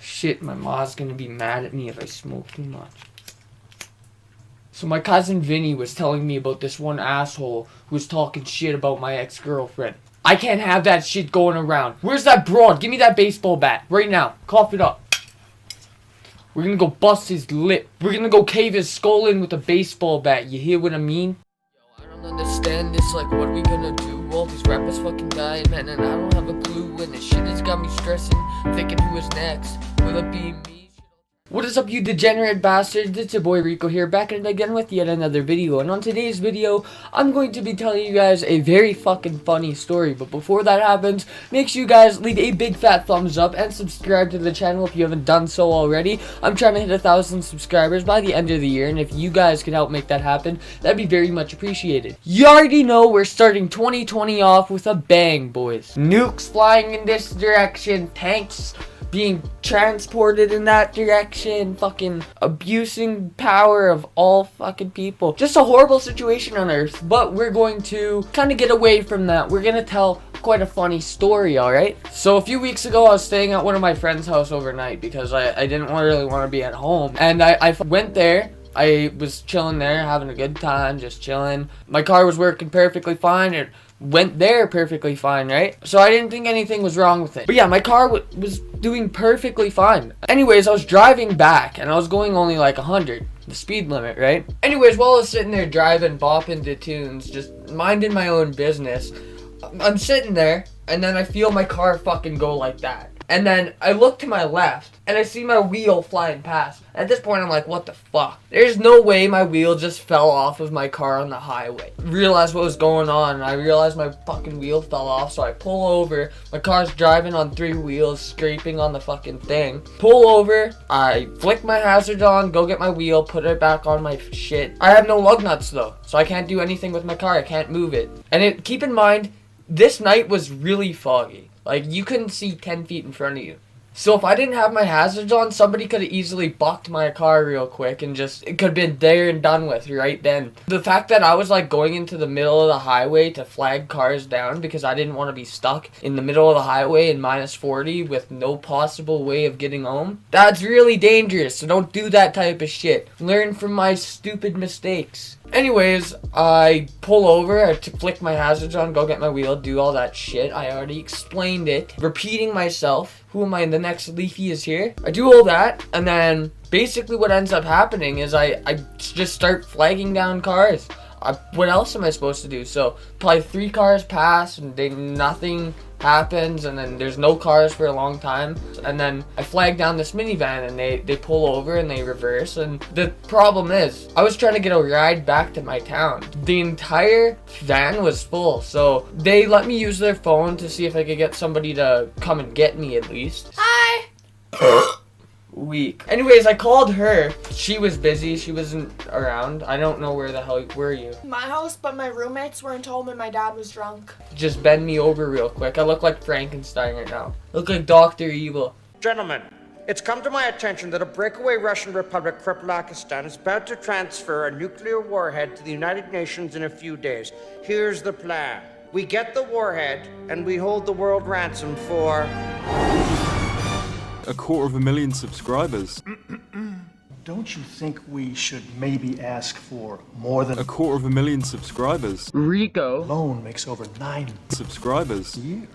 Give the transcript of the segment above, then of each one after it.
Shit, my mom's gonna be mad at me if I smoke too much. So my cousin Vinny was telling me about this one asshole who was talking shit about my ex-girlfriend. I can't have that shit going around. Where's that broad? Give me that baseball bat right now. Cough it up. We're gonna go bust his lip. We're gonna go cave his skull in with a baseball bat. You hear what I mean? Yo, I don't understand this. Like, what are we gonna do? All these rappers fucking dying, man, and I don't have a clue. And this shit has got me stressing, thinking who is next. Will it be me? What is up, you degenerate bastards? It's your boy Rico here, back at it again with yet another video. And on today's video, I'm going to be telling you guys a very fucking funny story. But before that happens, make sure you guys leave a big fat thumbs up and subscribe to the channel if you haven't done so already. I'm trying to hit 1,000 subscribers by the end of the year, and if you guys could help make that happen, that'd be very much appreciated. You already know we're starting 2020 off with a bang, boys. Nukes flying in this direction, tanks being transported in that direction, fucking abusing power of all fucking people. Just a horrible situation on Earth, but we're going to kind of get away from that. We're gonna tell quite a funny story, alright? So a few weeks ago, I was staying at one of my friend's house overnight because I didn't really want to be at home, and I went there. I was chilling there, having a good time, just chilling. My car was working perfectly fine. It went there perfectly fine, right? So I didn't think anything was wrong with it. But yeah, my car was doing perfectly fine. Anyways, I was driving back, and I was going only like 100, the speed limit, right? Anyways, while I was sitting there driving, bopping to tunes, just minding my own business, I'm sitting there, and then I feel my car fucking go like that. And then I look to my left, and I see my wheel flying past. At this point, I'm like, what the fuck? There's no way my wheel just fell off of my car on the highway. Realized what was going on, and I realized my fucking wheel fell off, so I pull over. My car's driving on 3 wheels, scraping on the fucking thing. Pull over, I flick my hazards on, go get my wheel, put it back on my shit. I have no lug nuts, though, so I can't do anything with my car. I can't move it. And keep in mind, this night was really foggy. Like, you couldn't see 10 feet in front of you. So if I didn't have my hazards on, somebody could have easily bucked my car real quick and just, it could have been there and done with right then. The fact that I was like going into the middle of the highway to flag cars down because I didn't want to be stuck in the middle of the highway in -40 with no possible way of getting home, that's really dangerous. So don't do that type of shit. Learn from my stupid mistakes. Anyways, I pull over, I flick my hazards on, go get my wheel, do all that shit. I already explained it. Repeating myself. Who am I? The next Leafy is here. I do all that, and then basically what ends up happening is I just start flagging down cars. What else am I supposed to do? So probably 3 cars pass and nothing happens, and then there's no cars for a long time, and then I flag down this minivan and they pull over and they reverse. And the problem is I was trying to get a ride back to my town. The entire van was full, so they let me use their phone to see if I could get somebody to come and get me at least. Hi. Weak. Anyways, I called her. She was busy. She wasn't around. I don't know where the hell were you. My house, but my roommates weren't home and my dad was drunk. Just bend me over real quick. I look like Frankenstein right now. Look like Dr. Evil. Gentlemen, it's come to my attention that a breakaway Russian republic, Kripalakistan, is about to transfer a nuclear warhead to the United Nations in a few days. Here's the plan. We get the warhead and we hold the world ransom for 250,000 subscribers. Don't you think we should maybe ask for more than 250,000 subscribers. Rico. Alone makes over 9 subscribers. a year.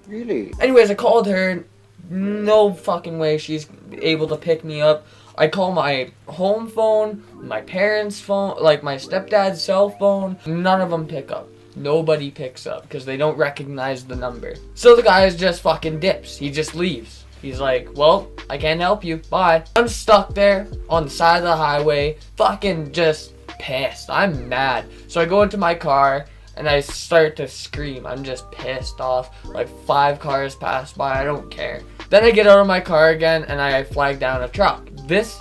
really. Anyways, I called her. No fucking way she's able to pick me up. I call my home phone, my parents' phone, like my stepdad's cell phone. None of them pick up. Nobody picks up because they don't recognize the number. So the guy just fucking dips. He just leaves. He's like, well, I can't help you. Bye. I'm stuck there on the side of the highway, fucking just pissed. I'm mad. So I go into my car and I start to scream. I'm just pissed off. Like 5 cars pass by. I don't care. Then I get out of my car again and I flag down a truck. This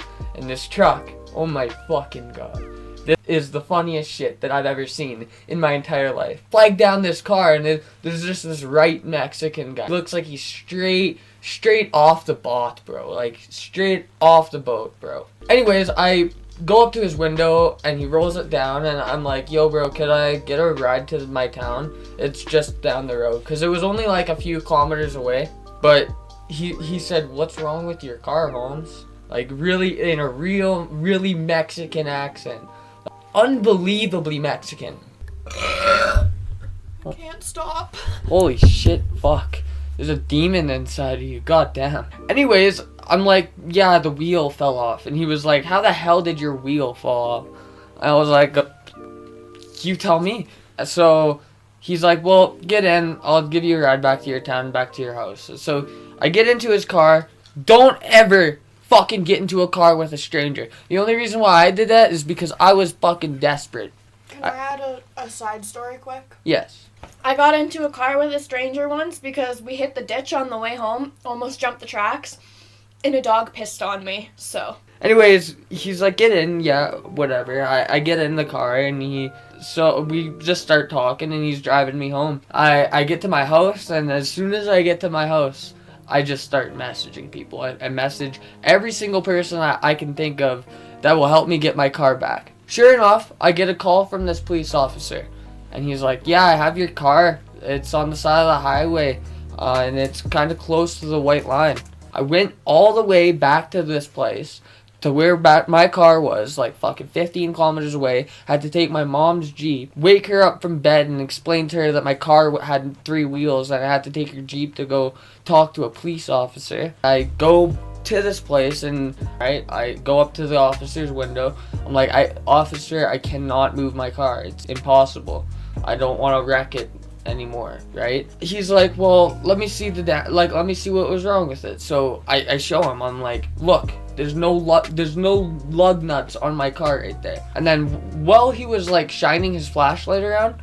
truck, oh my fucking god. This is the funniest shit that I've ever seen in my entire life. Flag down this car and there's just this right Mexican guy. Looks like he's straight off the boat, bro. Like straight off the boat, bro. Anyways, I go up to his window and he rolls it down and I'm like, yo bro, could I get a ride to my town? It's just down the road. Cause it was only like a few kilometers away. But he said, "What's wrong with your car, Holmes?" Like, really, in a really Mexican accent. Unbelievably Mexican. Can't stop. Holy shit, fuck. There's a demon inside of you, goddamn. Anyways, I'm like, yeah, the wheel fell off. And he was like, how the hell did your wheel fall off? I was like, you tell me. So he's like, well, get in. I'll give you a ride back to your town, back to your house. So I get into his car. Don't ever fucking get into a car with a stranger. The only reason why I did that is because I was fucking desperate. Can I add a side story quick? Yes. I got into a car with a stranger once because we hit the ditch on the way home, almost jumped the tracks, and a dog pissed on me, so. Anyways, he's like, get in, yeah, whatever. I get in the car, and so we just start talking, and he's driving me home. I get to my house, and as soon as I get to my house, I just start messaging people. I message every single person I can think of that will help me get my car back. Sure enough, I get a call from this police officer. And he's like, yeah, I have your car. It's on the side of the highway. And it's kind of close to the white line. I went all the way back to this place. To where my car was, like fucking 15 kilometers away. Had to take my mom's Jeep, wake her up from bed, and explain to her that my car had 3 wheels. And I had to take her Jeep to go talk to a police officer. I go to this place, and I go up to the officer's window. I'm like, officer, I cannot move my car. It's impossible. I don't want to wreck it anymore, right? He's like, well, let me see let me see what was wrong with it. So I show him. I'm like, look, there's no lug nuts on my car right there. And then while he was like shining his flashlight around,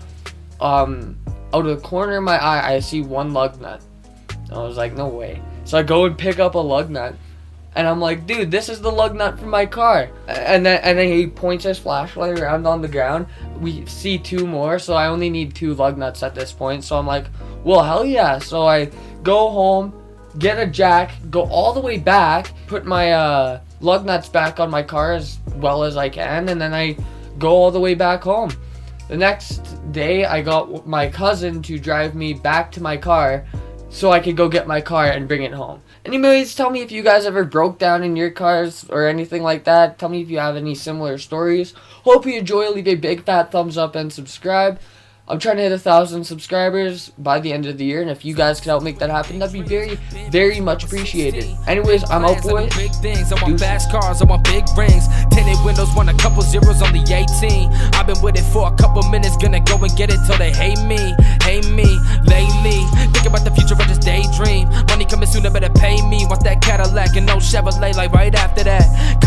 out of the corner of my eye, I see 1 lug nut. I was like, no way. So I go and pick up a lug nut. And I'm like, dude, this is the lug nut from my car. And then he points his flashlight around on the ground. We see 2 more, so I only need 2 lug nuts at this point. So I'm like, well, hell yeah. So I go home, get a jack, go all the way back, put my lug nuts back on my car as well as I can, and then I go all the way back home. The next day, I got my cousin to drive me back to my car so I could go get my car and bring it home. Anyways, tell me if you guys ever broke down in your cars or anything like that. Tell me if you have any similar stories. Hope you enjoy. Leave a big fat thumbs up and subscribe. I'm trying to hit 1,000 subscribers by the end of the year, and if you guys could help make that happen, that'd be very, very much appreciated. Anyways, I'm out, boys. Big things. I want fast cars, I want big rings. Tinted windows, want a couple zeros on the 18. I've been with it for a couple minutes, gonna go and get it till they hate me lately. Think about the future, I just daydream. Money coming soon, I better pay me. Want that Cadillac and no Chevrolet, like right after that.